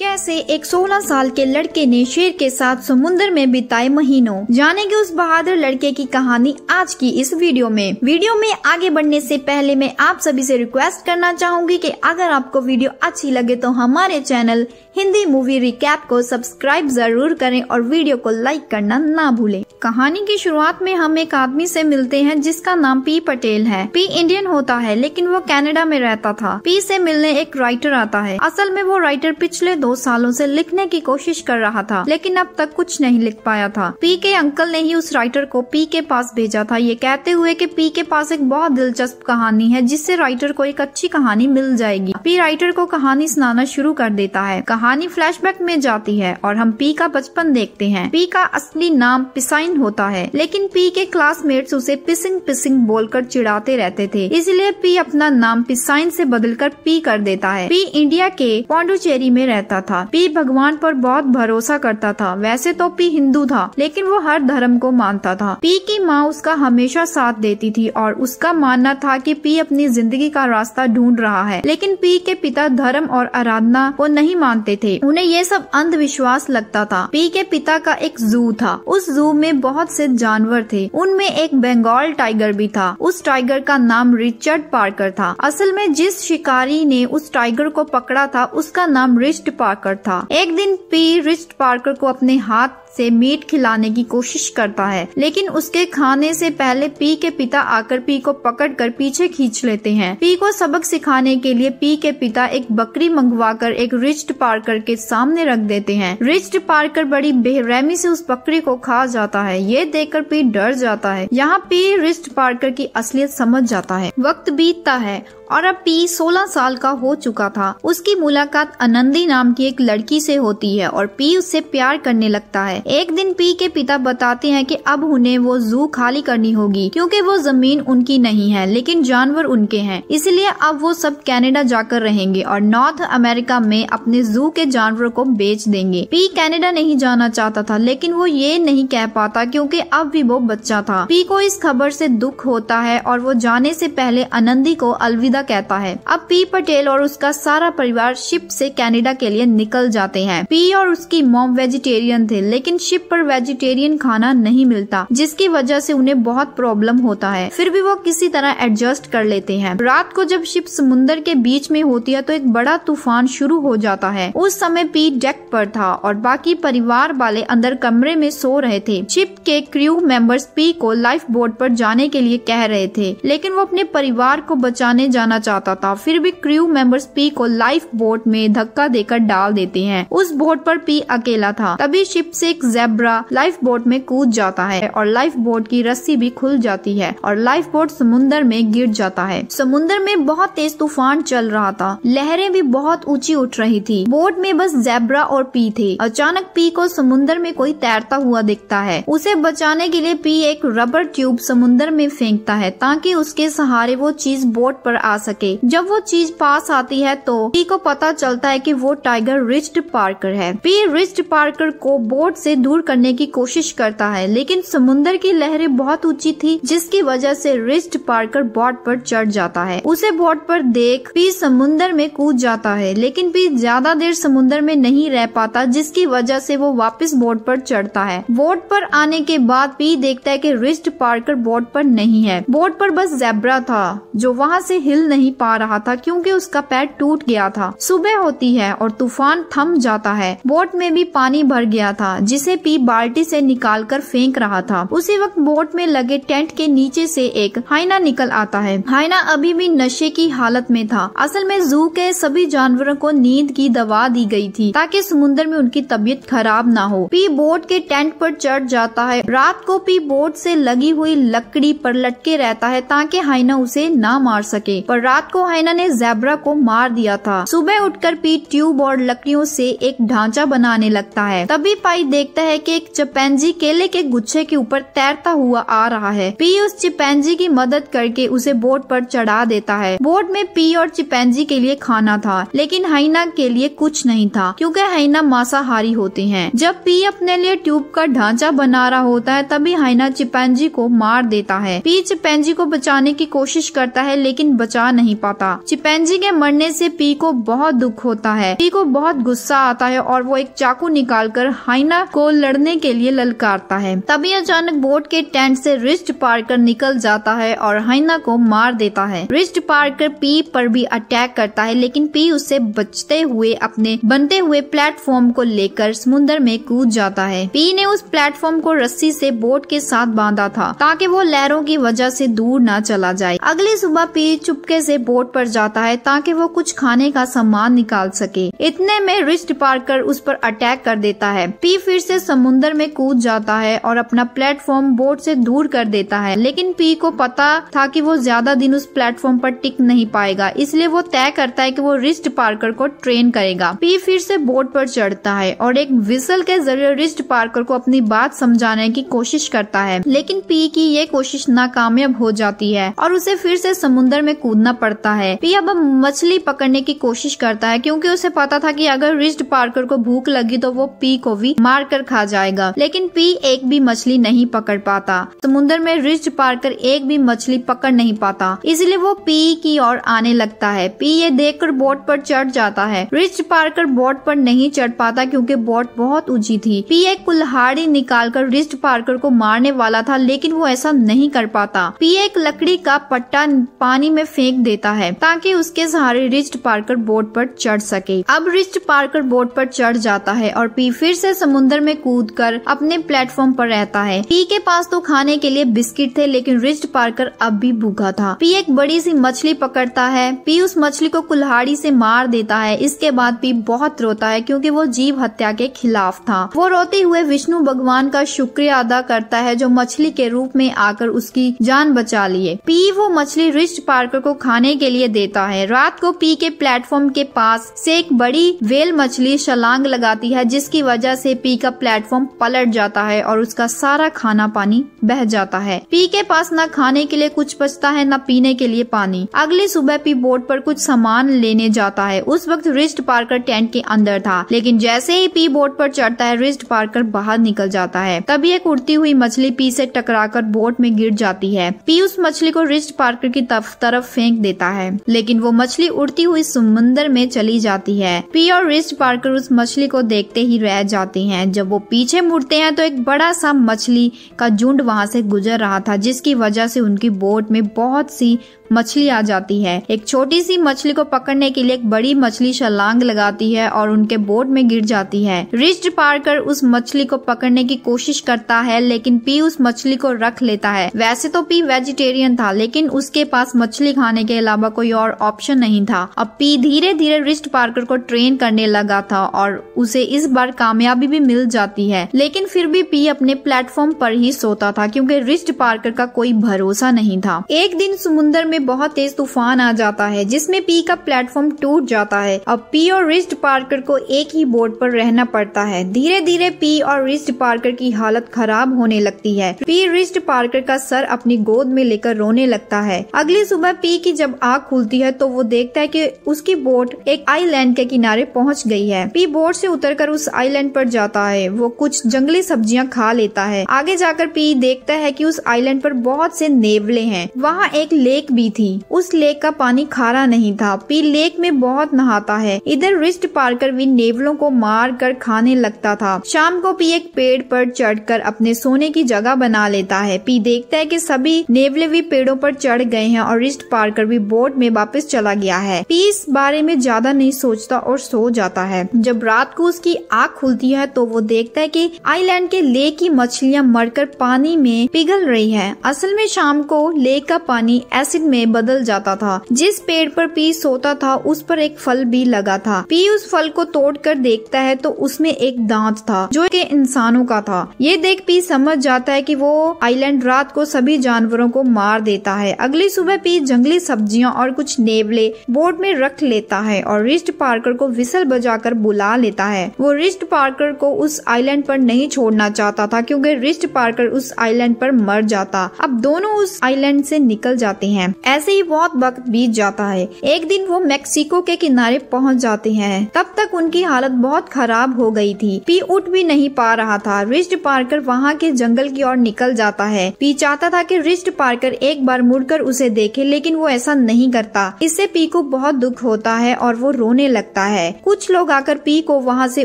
कैसे एक 16 साल के लड़के ने शेर के साथ समुद्र में बिताए महीनों। जानेंगे उस बहादुर लड़के की कहानी आज की इस वीडियो में आगे बढ़ने से पहले मैं आप सभी से रिक्वेस्ट करना चाहूंगी कि अगर आपको वीडियो अच्छी लगे तो हमारे चैनल हिंदी मूवी रिकैप को सब्सक्राइब जरूर करें और वीडियो को लाइक करना ना भूलें। कहानी की शुरुआत में हम एक आदमी से मिलते हैं जिसका नाम पी पटेल है। पी इंडियन होता है लेकिन वो कनाडा में रहता था। पी से मिलने एक राइटर आता है। असल में वो राइटर पिछले 2 सालों से लिखने की कोशिश कर रहा था लेकिन अब तक कुछ नहीं लिख पाया था। पी के अंकल ने ही उस राइटर को पी के पास भेजा था, ये कहते हुए कि पी के पास एक बहुत दिलचस्प कहानी है जिससे राइटर को एक अच्छी कहानी मिल जाएगी। पी राइटर को कहानी सुनाना शुरू कर देता है। कहानी फ्लैशबैक में जाती है और हम पी का बचपन देखते हैं। पी का असली नाम पिसाइन होता है लेकिन पी के क्लासमेट्स उसे पिसिंग पिसिंग बोलकर चिढ़ाते रहते थे, इसलिए पी अपना नाम पिसाइन से बदलकर पी कर देता है। पी इंडिया के पौंडुचेरी में रहता था। पी भगवान पर बहुत भरोसा करता था। वैसे तो पी हिंदू था लेकिन वो हर धर्म को मानता था। पी की माँ उसका हमेशा साथ देती थी और उसका मानना था कि पी अपनी जिंदगी का रास्ता ढूंढ रहा है। लेकिन पी के पिता धर्म और आराधना को नहीं मानते थे, उन्हें ये सब अंधविश्वास लगता था। पी के पिता का एक जू था। उस जू में बहुत से जानवर थे, उनमें एक बंगाल टाइगर भी था। उस टाइगर का नाम रिचर्ड पार्कर था। असल में जिस शिकारी ने उस टाइगर को पकड़ा था उसका नाम रिचर्ड पार्कर था। एक दिन पी रिचर्ड पार्कर को अपने हाथ से मीट खिलाने की कोशिश करता है लेकिन उसके खाने से पहले पी के पिता आकर पी को पकड़कर पीछे खींच लेते हैं। पी को सबक सिखाने के लिए पी के पिता एक बकरी मंगवाकर एक रिचर्ड पार्कर के सामने रख देते हैं। रिचर्ड पार्कर बड़ी बेरहमी से उस बकरी को खा जाता है। ये देखकर पी डर जाता है। यहाँ पी रिचर्ड पार्कर की असलियत समझ जाता है। वक्त बीतता है और अब पी 16 साल का हो चुका था। उसकी मुलाकात आनंदी नाम की एक लड़की से होती है और पी उससे प्यार करने लगता है। एक दिन पी के पिता बताते हैं कि अब उन्हें वो जू खाली करनी होगी क्योंकि वो जमीन उनकी नहीं है लेकिन जानवर उनके हैं, इसलिए अब वो सब कनाडा जाकर रहेंगे और नॉर्थ अमेरिका में अपने जू के जानवरों को बेच देंगे। पी कनाडा नहीं जाना चाहता था लेकिन वो ये नहीं कह पाता क्योंकि अब भी वो बच्चा था। पी को इस खबर से दुख होता है और वो जाने से पहले आनंदी को अलविदा कहता है। अब पी पटेल और उसका सारा परिवार शिप से कनाडा के लिए निकल जाते हैं। पी और उसकी मॉम वेजिटेरियन थे लेकिन शिप पर वेजिटेरियन खाना नहीं मिलता जिसकी वजह से उन्हें बहुत प्रॉब्लम होता है। फिर भी वो किसी तरह एडजस्ट कर लेते हैं। रात को जब शिप समुद्र के बीच में होती है तो एक बड़ा तूफान शुरू हो जाता है। उस समय पी डेक पर था और बाकी परिवार वाले अंदर कमरे में सो रहे थे। शिप के क्रू मेंबर्स पी को लाइफ बोट पर जाने के लिए कह रहे थे लेकिन वो अपने परिवार को बचाने जाना चाहता था। फिर भी क्रू मेंबर्स पी को लाइफ बोट में धक्का देकर डाल देते हैं। उस बोट पर पी अकेला था। तभी शिप से एक ज़ेब्रा लाइफ बोट में कूद जाता है और लाइफ बोट की रस्सी भी खुल जाती है और लाइफ बोट समुद्र में गिर जाता है। समुद्र में बहुत तेज तूफान चल रहा था। लहरें भी बहुत ऊंची उठ रही थी। बोट में बस ज़ेब्रा और पी थे। अचानक पी को समुद्र में कोई तैरता हुआ दिखता है। उसे बचाने के लिए पी एक रबर ट्यूब समुद्र में फेंकता है ताकि उसके सहारे वो चीज बोट पर आ सके। जब वो चीज पास आती है तो पी को पता चलता है कि वो टाइगर रिचर्ड पार्कर है। पी रिचर्ड पार्कर को बोट से दूर करने की कोशिश करता है लेकिन समुद्र की लहरें बहुत ऊंची थी जिसकी वजह से रिचर्ड पार्कर बोट पर चढ़ जाता है। उसे बोट पर देख पी समुद्र में कूद जाता है लेकिन पी ज्यादा देर समुद्र में नहीं रह पाता जिसकी वजह से वो वापस बोट पर चढ़ता है। बोट पर आने के बाद पी देखता है कि रिचर्ड पार्कर बोट पर नहीं है। बोट पर बस ज़ेब्रा था जो वहाँ से हिल नहीं पा रहा था क्योंकि उसका पैर टूट गया था। सुबह होती है और तूफान थम जाता है। बोट में भी पानी भर गया था जिसे पी बाल्टी से निकालकर फेंक रहा था। उसी वक्त बोट में लगे टेंट के नीचे से एक हाइना निकल आता है। हाइना अभी भी नशे की हालत में था। असल में जू के सभी जानवरों को नींद की दवा दी गई थी ताकि समुद्र में उनकी तबीयत खराब ना हो। पी बोट के टेंट पर चढ़ जाता है। रात को पी बोट से लगी हुई लकड़ी पर लटके रहता है ताकि हाइना उसे ना मार सके, पर रात को हाइना ने ज़ेब्रा को मार दिया था। सुबह उठकर पी ट्यूब और लकड़ियों से एक ढांचा बनाने लगता है। तभी पाई देखता है कि एक चिंपैंजी केले के गुच्छे के ऊपर तैरता हुआ आ रहा है। पी उस चिंपैंजी की मदद करके उसे बोट पर चढ़ा देता है। बोट में पी और चिंपैंजी के लिए खाना था, लेकिन हाइना के लिए कुछ नहीं था क्योंकि हाइना मांसाहारी होते हैं। जब पी अपने लिए ट्यूब का ढांचा बना रहा होता है तभी हाइना चिंपैंजी को मार देता है। पी चिंपैंजी को बचाने की कोशिश करता है लेकिन बचा नहीं पाता। चिंपैंजी के मरने से पी को बहुत दुख होता है। पी को बहुत गुस्सा आता है और वो एक चाकू निकालकर हाइना को लड़ने के लिए ललकारता है। तभी अचानक बोट के टेंट से रिस्ट पार्कर निकल जाता है और हाइना को मार देता है। रिस्ट पार्कर पी पर भी अटैक करता है लेकिन पी उससे बचते हुए अपने बनते हुए प्लेटफॉर्म को लेकर समुद्र में कूद जाता है। पी ने उस प्लेटफॉर्म को रस्सी से बोट के साथ बांधा था ताकि वो लहरों की वजह से दूर न चला जाए। अगली सुबह पी चुपके से बोट पर जाता है ताकि वो कुछ खाने का सामान निकाल सके। इतने में रिस्ट पार्कर उस पर अटैक कर देता है। पी फिर से समुद्र में कूद जाता है और अपना प्लेटफॉर्म बोट से दूर कर देता है, लेकिन पी को पता था कि वो ज्यादा दिन उस प्लेटफॉर्म पर टिक नहीं पाएगा, इसलिए वो तय करता है कि वो रिस्ट पार्कर को ट्रेन करेगा। पी फिर से बोट पर चढ़ता है और एक विसल के जरिए रिस्ट पार्कर को अपनी बात समझाने की कोशिश करता है, लेकिन पी की ये कोशिश नाकामयाब हो जाती है और उसे फिर से समुद्र में कूदना पड़ता है। पी अब मछली पकड़ने की कोशिश करता है क्योंकि उसे पता था कि अगर रिस्ट पार्कर को भूख लगी तो वो पी को भी मार कर खा जाएगा, लेकिन पी एक भी मछली नहीं पकड़ पाता। समुद्र में रिस्ट पार्कर एक भी मछली पकड़ नहीं पाता, इसलिए वो पी की ओर आने लगता है। पी ये देखकर बोट पर चढ़ जाता है। रिस्ट पार्कर बोट पर नहीं चढ़ पाता क्योंकि बोट बहुत ऊंची थी। पी एक कुल्हाड़ी निकालकर रिस्ट पार्कर को मारने वाला था, लेकिन वो ऐसा नहीं कर पाता। पी एक लकड़ी का पट्टा पानी में फेंक देता है ताकि उसके सहारे रिस्ट पार्कर बोट पर चढ़ सके। अब रिस्ट पार्कर बोट पर चढ़ जाता है और पी फिर से समुद्र में कूदकर अपने प्लेटफॉर्म पर रहता है। पी के पास तो खाने के लिए बिस्किट थे, लेकिन रिस्ट पार्कर अब भी भूखा था। पी एक बड़ी सी मछली पकड़ता है। पी उस मछली को कुल्हाड़ी से मार देता है। इसके बाद पी बहुत रोता है क्योंकि वो जीव हत्या के खिलाफ था। वो रोते हुए विष्णु भगवान का शुक्रिया अदा करता है जो मछली के रूप में आकर उसकी जान बचा लिए। पी वो मछली रिस्ट पार्कर को खाने के लिए देता है। रात को पी के प्लेटफॉर्म के पास से एक बड़ी व्हेल मछली छलांग लगाती है, जिसकी वजह से पी का प्लेटफॉर्म पलट जाता है और उसका सारा खाना पानी बह जाता है। पी के पास न खाने के लिए कुछ बचता है न पीने के लिए पानी। अगली सुबह पी बोट पर कुछ सामान लेने जाता है। उस वक्त रिस्ट पार्कर टेंट के अंदर था, लेकिन जैसे ही पी बोट पर चढ़ता है रिस्ट पार्कर बाहर निकल जाता है। तभी एक उड़ती हुई मछली पी से टकराकर बोट में गिर जाती है। पी उस मछली को रिस्ट पार्कर की तरफ फेंक देता है, लेकिन वो मछली उड़ती हुई समुद्र में चली जाती है। पी और रिस्ट पार्कर उस मछली को देखते ही रह जाते हैं। जब वो पीछे मुड़ते हैं तो एक बड़ा सा मछली का झुंड वहाँ से गुजर रहा था, जिसकी वजह से उनकी बोट में बहुत सी मछली आ जाती है। एक छोटी सी मछली को पकड़ने के लिए एक बड़ी मछली छलांग लगाती है और उनके बोट में गिर जाती है। रिस्ट पार्कर उस मछली को पकड़ने की कोशिश करता है, लेकिन पी उस मछली को रख लेता है। वैसे तो पी वेजिटेरियन था, लेकिन उसके पास मछली खाने के अलावा कोई और ऑप्शन नहीं था। अब पी धीरे धीरे रिस्ट पार्कर को ट्रेन करने लगा था और उसे इस बार कामयाबी भी मिल जाती है, लेकिन फिर भी पी अपने प्लेटफॉर्म पर ही सोता था क्योंकि रिस्ट पार्कर का कोई भरोसा नहीं था। एक दिन समुद्र में बहुत तेज तूफान आ जाता है, जिसमें पी का प्लेटफॉर्म टूट जाता है। अब पी और रिस्ट पार्कर को एक ही बोट पर रहना पड़ता है। धीरे धीरे पी और रिस्ट पार्कर की हालत खराब होने लगती है। पी रिस्ट पार्कर का सर अपनी गोद में लेकर रोने लगता है। अगली सुबह पी की जब आँख खुलती है तो वो देखता है कि उसकी बोट एक आइलैंड के किनारे पहुंच गई है। पी बोट से उतरकर उस आइलैंड पर जाता है। वो कुछ जंगली सब्जियां खा लेता है। आगे जाकर पी देखता है कि उस आइलैंड पर बहुत से नेवले हैं। वहाँ एक लेक भी थी। उस लेक का पानी खारा नहीं था। पी लेक में बहुत नहाता है। इधर रिस्ट पार्कर भी नेवलों को मार कर खाने लगता था। शाम को पी एक पेड़ पर चढ़कर अपने सोने की जगह बना लेता है। पी देखता है कि सभी नेवले भी पेड़ों पर चढ़ गए हैं और रिस्ट पार्कर भी बोट में वापस चला गया है। पी इस बारे में ज्यादा नहीं सोचता और सो जाता है। जब रात को उसकी आँख खुलती है तो वो देखता है कि आइलैंड के लेक की मछलियाँ मरकर पानी में पिघल रही है। असल में शाम को लेक का पानी एसिड में बदल जाता था। जिस पेड़ पर पी सोता था उस पर एक फल भी लगा था। पी उस फल को तोड़कर देखता है तो उसमें एक दांत था जो कि इंसानों का था। ये देख पी समझ जाता है कि वो आइलैंड रात को सभी जानवरों को मार देता है। अगली सुबह पी जंगली सब्जियां और कुछ नेवले बोट में रख लेता है और रिस्ट पार्कर को विसल बजाकर बुला लेता है। वो रिस्ट पार्कर को उस आइलैंड पर नहीं छोड़ना चाहता था क्योंकि रिस्ट पार्कर उस आइलैंड पर मर जाता। अब दोनों उस आइलैंड से निकल जाते हैं। ऐसे ही बहुत वक्त बीत जाता है। एक दिन वो मैक्सिको के किनारे पहुंच जाते हैं। तब तक उनकी हालत बहुत खराब हो गई थी। पी उठ भी नहीं पा रहा था। रिस्ट पार्कर वहाँ के जंगल की ओर निकल जाता है। पी चाहता था कि रिस्ट पार्कर एक बार मुड़कर उसे देखे, लेकिन वो ऐसा नहीं करता। इससे पी को बहुत दुख होता है और वो रोने लगता है। कुछ लोग आकर पी को वहाँ से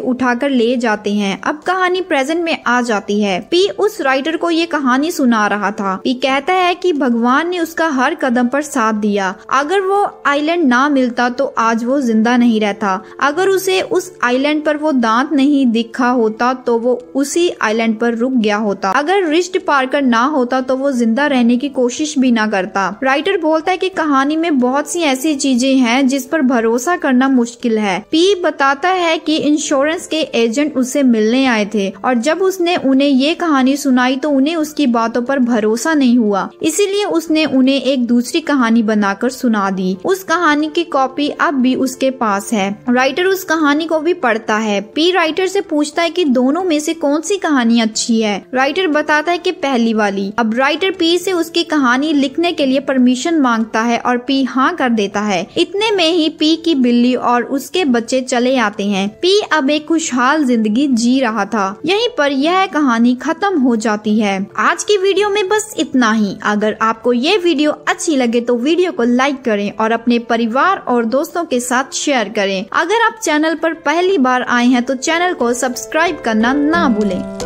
उठाकर ले जाते हैं। अब कहानी प्रेजेंट में आ जाती है। पी उस राइटर को ये कहानी सुना रहा था। पी कहता है कि भगवान ने उसका हर कदम पर साथ दिया। अगर वो आइलैंड ना मिलता तो आज वो जिंदा नहीं रहता। अगर उसे उस आइलैंड पर वो दांत नहीं दिखा होता तो वो उसी आइलैंड पर रुक गया होता। अगर रिस्ट पार्कर ना होता तो वो जिंदा रहने की कोशिश भी ना करता। राइटर बोलता है कि कहानी में बहुत सी ऐसी चीजें हैं जिस पर भरोसा करना मुश्किल है। पी बताता है कि इंश्योरेंस के एजेंट उससे मिलने आए थे और जब उसने उन्हें ये कहानी सुनाई तो उन्हें उसकी बातों पर भरोसा नहीं हुआ। इसीलिए उसने उन्हें एक दूसरी कहानी बनाकर सुना दी। उस कहानी की कॉपी अब भी उसके पास है। राइटर उस कहानी को भी पढ़ता है। पी राइटर से पूछता है कि दोनों में से कौन सी कहानी अच्छी है। राइटर बताता है कि पहली वाली। अब राइटर पी से उसकी कहानी लिखने के लिए परमिशन मांगता है और पी हाँ कर देता है। इतने में ही पी की बिल्ली और उसके बच्चे चले आते हैं। पी अब एक खुशहाल जिंदगी जी रहा था। यहीं पर यह कहानी खत्म हो जाती है। आज की वीडियो में बस इतना ही। अगर आपको ये वीडियो अच्छी लगे तो वीडियो को लाइक करें और अपने परिवार और दोस्तों के साथ शेयर करें। अगर आप चैनल पर पहली बार आए हैं तो चैनल को सब्सक्राइब करना ना भूलें।